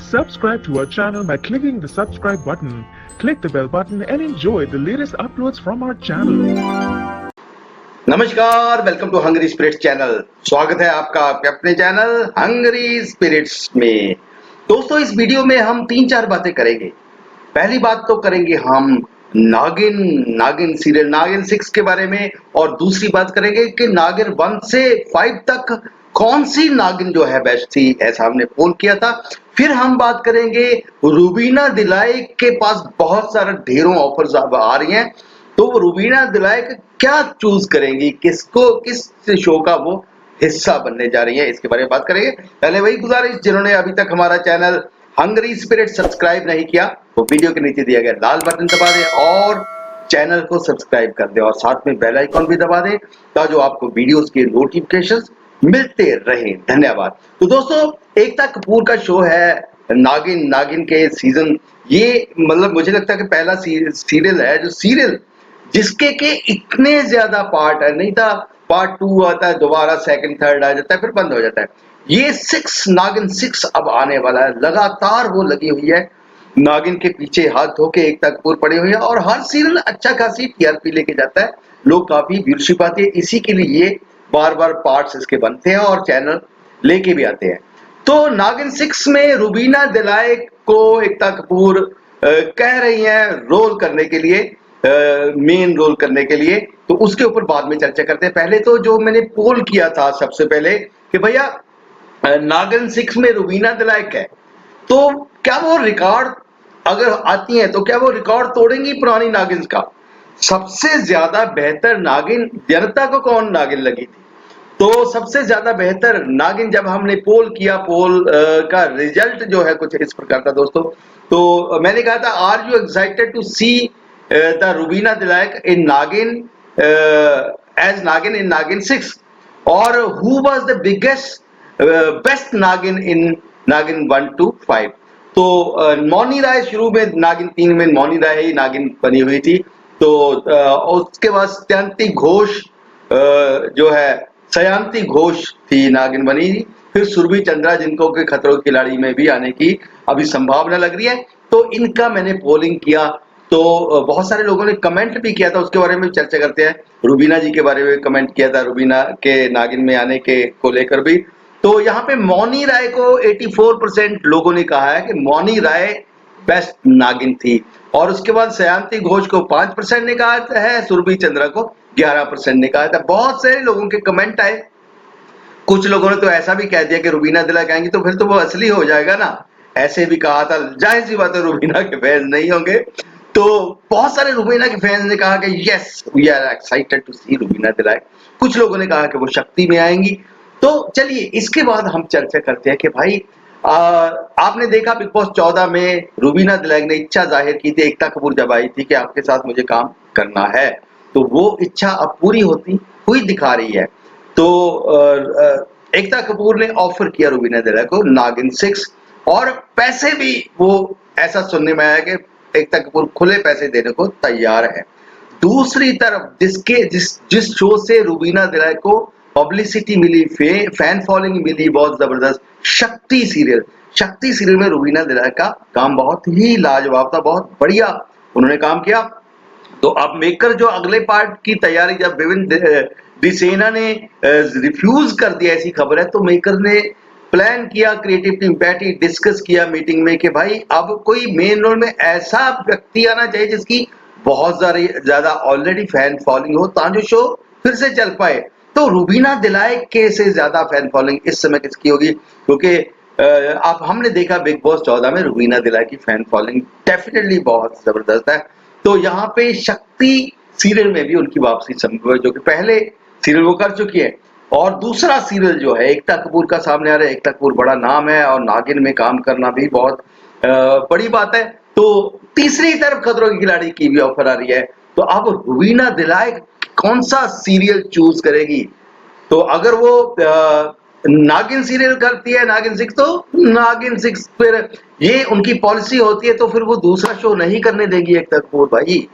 Subscribe to our channel by clicking the subscribe button. Click the bell button and enjoy the latest uploads from our channel. नमस्कार, welcome to hungry spirits channel. स्वागत है आपका आपके अपने channel Hungary spirits में। दोस्तों, इस video में हम 3-4 बातें करेंगे। पहली बात तो करेंगे हम नागिन सीरियल नागिन 6 के बारे में, और दूसरी बात करेंगे कि नागिन 1 से 5 तक कौन सी नागिन जो है बेस्ट थी, ऐसा हमने पोल किया था। फिर हम बात करेंगे रुबीना दिलाई के पास बहुत सारे ढेरों ऑफर्स अब आ रही हैं, तो वो रुबीना दिलाई क्या चूज करेंगी, किस शो का वो हिस्सा बनने जा रही है, इसके बारे में बात करेंगे। पहले वही गुजारिश, जिन्होंने अभी तक हमारा चैनल हंगरी स्पिरिट सब्सक्राइब नहीं किया वो वीडियो के नीचे दिया गया लाल बटन दबा दें और चैनल को सब्सक्राइब कर दें, और साथ में बेल आइकॉन भी दबा दें ताकि आपको वीडियोस के नोटिफिकेशंस मिलते रहे। धन्यवाद। तो दोस्तों, एकता कपूर का शो है नागिन के सीजन, ये मतलब मुझे लगता है कि पहला सीरियल है जो सीरियल जिसके के इतने ज्यादा पार्ट है, नहीं था पार्ट 2 आता है, दोबारा सेकंड थर्ड आ जाता है, फिर बंद हो जाता है। ये नागिन 6 अब आने वाला है। लगातार वो लगी हुई है नागिन के पीछे, हाथ धो के एकता कपूर पड़ी हुई है, और हर सीरियल अच्छा खासी टीआरपी लेके जाता है, लोग काफी व्यूअरशिप आती है, इसी के लिए ये बार बार पार्ट्स इसके बनते हैं और चैनल लेके भी आते हैं। तो नागिन 6 में रुबीना दिलाई को एकता कपूर कह रही हैं रोल करने के लिए, मेन रोल करने के लिए, तो उसके ऊपर बाद में चर्चा करते हैं। पहले तो जो मैंने पोल किया था सबसे पहले कि भैया नागिन 6 में रुबीना दिलाई है, तो क्या वो रिकॉर्ड अगर आती हैं तो क्या वो रिकॉर्ड तोड़ेंगी पुरानी नागिन का? सबसे ज्यादा बेहतर नागिन जनता को कौन नागिन लगी थी? तो सबसे ज्यादा बेहतर नागिन जब हमने पोल किया, पोल का रिजल्ट जो है कुछ इस प्रकार का दोस्तों। तो मैंने कहा था, are you excited to see the Rubina Dilaik in Naagin as Naagin in Naagin 6, और who was the biggest best Naagin in नागिन 1 to 5? तो मौनी राय शुरू में नागिन 3 में मौनी राय ही नागिन बनी हुई थी, तो उसके बाद सयांती घोष थी नागिन बनी, फिर सुरभि चंद्रा जिनको के खतरों की खिलाड़ी में भी आने की अभी संभावना लग रही है। तो इनका मैंने पोलिंग किया, तो बहुत सारे लोगों ने कमेंट भी किया था, उसके बारे में चर्चा करते हैं। रुबीना जी के बारे में कमेंट किया था, रुबीना के नागिन में आने के को लेकर भी। तो यहाँ पे मौनी राय को 84% लोगों ने कहा है कि मौनी राय बेस्ट नागिन थी, और उसके बाद सयांती घोष को 5% ने कहा है, सुरभि चंद्रा को 11% ने कहा था। बहुत सारे लोगों के कमेंट आए, कुछ लोगों ने तो ऐसा भी कह दिया कि रुबीना दिलाई कहेंगी तो फिर तो वो असली हो जाएगा ना, ऐसे भी कहा था। जाहिर सी बात है रुबीना के फैंस नहीं होंगे, तो बहुत सारे रुबीना के फैंस ने कहा कि yes we are excited to see Rubina Dilaik. कुछ लोगों ने कहा कि वो शक्ति में आएंगी। तो चलिए इसके बाद हम चर्चा करते हैं कि भाई आपने देखा बिग बॉस 14 में रुबीना दिलाई ने इच्छा जाहिर की थी एकता कपूर जब आई थी कि आपके साथ मुझे काम करना है, तो वो इच्छा अब पूरी होती हुई दिखा रही है। तो एकता कपूर ने ऑफर किया रुबीना दिलाई को नागिन 6, और पैसे भी वो ऐसा सुनने में आया कि एकता कपूर खुले पैसे देने को तैयार है। दूसरी तरफ जिस शो से रुबीना दिलाई को पब्लिसिटी मिली, फैन फॉलोइंग मिली बहुत जबरदस्त, शक्ति सीरियल में रुबीना दिलाई का काम बहुत ही लाजवाब था, बहुत बढ़िया उन्होंने काम किया। तो अब मेकर जो अगले पार्ट की तैयारी, जब विविन दिसेना ने रिफ्यूज कर दिया ऐसी खबर है, तो मेकर ने प्लान किया, क्रिएटिव टीम बैठी, डिस्कस किया मीटिंग में कि भाई अब कोई मेन रोल में ऐसा व्यक्ति आना चाहिए जिसकी बहुत ज्यादा ऑलरेडी फैन फॉलोइंग हो, ताकि शो फिर से चल पाए। तो रुबीना दिलाई के से ज्यादा फैन फॉलोइंग इस समय किसकी होगी? क्योंकि अब हमने देखा बिग बॉस 14 में रुबीना दिलाई की फैन फॉलोइंग डेफिनेटली बहुत जबरदस्त है। तो यहाँ पे शक्ति सीरियल में भी उनकी वापसी संभव है, जो कि पहले सीरियल वो कर चुकी है। और दूसरा सीरियल जो है एकता कपूर का सामने आ रहा है। एकता कपूर बड़ा नाम है और नागिन में काम करना भी बहुत बड़ी बात है। तो तीसरी तरफ खतरों की खिलाड़ी की भी ऑफर आ रही है। तो अब रुबीना दिलाई कौन सा सीरियल चूज करेगी? तो अगर वो नागिन सीरियल करती है, नागिन 6, तो नागिन 6 फिर ये उनकी पॉलिसी होती है, तो फिर वो दूसरा शो नहीं करने देगी एकता कपूर भाई,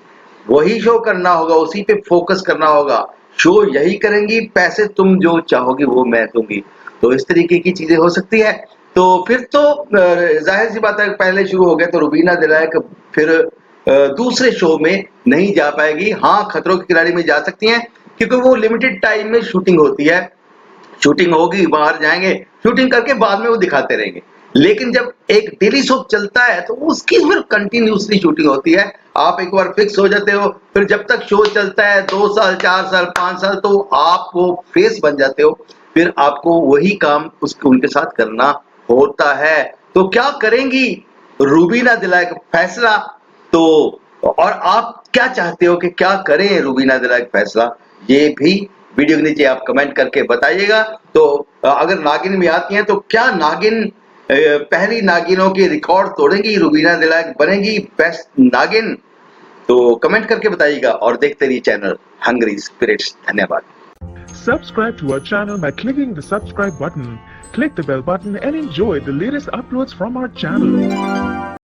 वही शो करना होगा, उसी पे फोकस करना होगा, शो यही करेंगी, पैसे तुम जो चाहोगी वो मैं दूंगी। तो इस तरीके की चीजें हो सकती है। तो फिर तो जाहिर सी बात है पहले शुरू हो गया तो रुबीना दिलैक फिर दूसरे शो में नहीं जा पाएगी। हाँ, खतरों के खिलाड़ी में जा सकती हैं क्योंकि वो लिमिटेड टाइम में शूटिंग होती है, शूटिंग होगी, बाहर जाएंगे, शूटिंग करके बाद में वो दिखाते रहेंगे। लेकिन जब एक डेली सोप चलता है तो उसकी फिर कंटिन्यूसली शूटिंग होती है। आप एक बार फिक्स हो जाते हो, फिर जब तक शो चलता है 2 साल, 4 साल, 5 साल, तो आप वो फेस बन जाते हो। फिर आपको वही काम उनके साथ करना होता है। तो क्या करेंगी रुबीना दिलैक? फैसला तो, और आप क्या चाहते हो कि क्या करें रुबीना दिलैक फैसला, ये भी वीडियो के नीचे आप कमेंट करके बताइएगा। तो अगर नागिन में आती हैं तो क्या नागिन पहली नागिनों के रिकॉर्ड तोड़ेंगी, रुबीना दिलैक बनेगी बेस्ट नागिन? तो कमेंट करके बताइएगा और देखते रहिए चैनल हंग्री स्पिरिट्स। धन्यवाद। Subscribe to our channel by clicking the subscribe button. Click the bell button and enjoy the latest uploads from our channel.